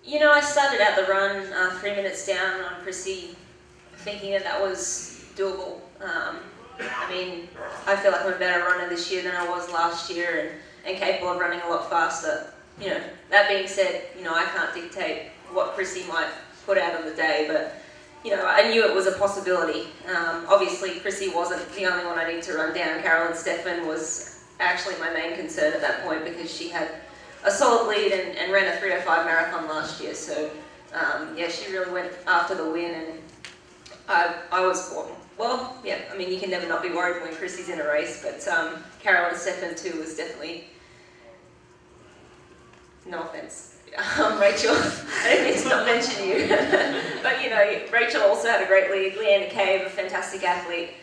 I started out the run 3 minutes down on Chrissy, thinking that was doable. I feel like I'm a better runner this year than I was last year and capable of running a lot faster. That being said, I can't dictate what Chrissy might put out on the day, but I knew it was a possibility. Obviously, Chrissy wasn't the only one I needed to run down. Carolyn Stefan was actually my main concern at that point because she had a solid lead and ran a 3:05 marathon last year. So, she really went after the win, and I was, you can never not be worried when Chrissy's in a race, but Carolyn Stefan too was definitely, no offense, Rachel, I didn't mean to not mention you, but Rachel also had a great lead. Leanna Cave, a fantastic athlete.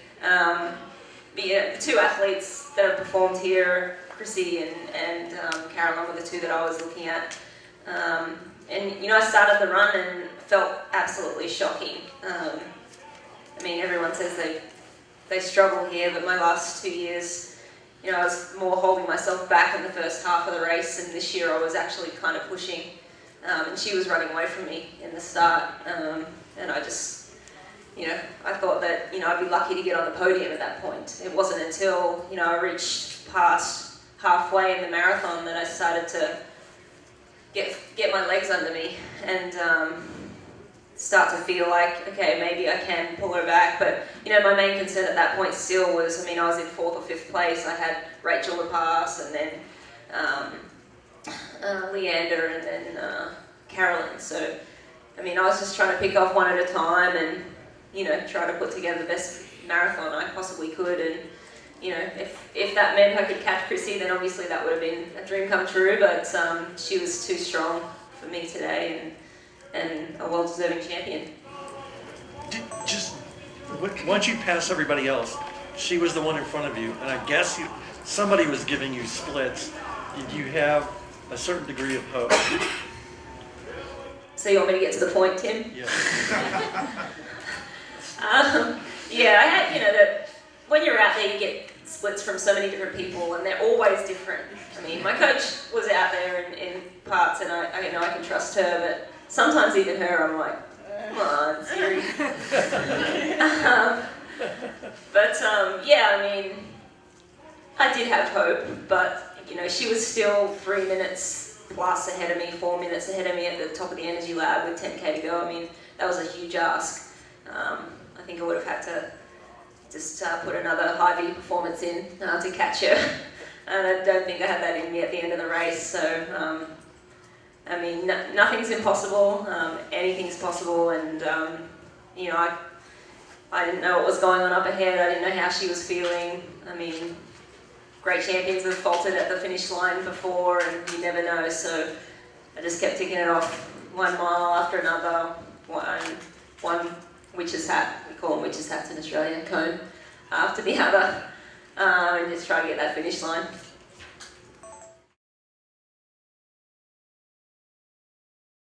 The two athletes that have performed here, Chrissy and Carolyn, were the two that I was looking at. I started the run and felt absolutely shocking. Everyone says they struggle here, but my last 2 years, I was more holding myself back in the first half of the race, and this year I was actually kind of pushing, and she was running away from me in the start, and I just, I thought that, I'd be lucky to get on the podium at that point. It wasn't until, I reached past halfway in the marathon that I started to get my legs under me and start to feel like, okay, maybe I can pull her back. But, my main concern at that point still was, I was in 4th or 5th place. I had Rachel to pass, and then Leander, and then Carolyn. So, I was just trying to pick off one at a time and, try to put together the best marathon I possibly could. And, if that meant I could catch Chrissy, then obviously that would have been a dream come true. But she was too strong for me today, and a well-deserving champion. Once you pass everybody else, she was the one in front of you, and I guess somebody was giving you splits. Did you have a certain degree of hope? So you want me to get to the point, Tim? Yeah. I had, that when you're out there, you get splits from so many different people, and they're always different. My coach was out there in parts, and I can trust her, but sometimes even her, I'm like, come on, Siri. I did have hope, but, she was still 3 minutes plus ahead of me, 4 minutes ahead of me at the top of the energy lab with 10K to go. That was a huge ask. I think I would have had to just put another high-V performance in to catch her. And I don't think I had that in me at the end of the race. So, nothing's impossible. Anything's possible. And, I didn't know what was going on up ahead. I didn't know how she was feeling. Great champions have faltered at the finish line before, and you never know. So I just kept ticking it off 1 mile after another, one witch's hat, we call them witch's hats in Australia, cone, after the other, and just try to get that finish line.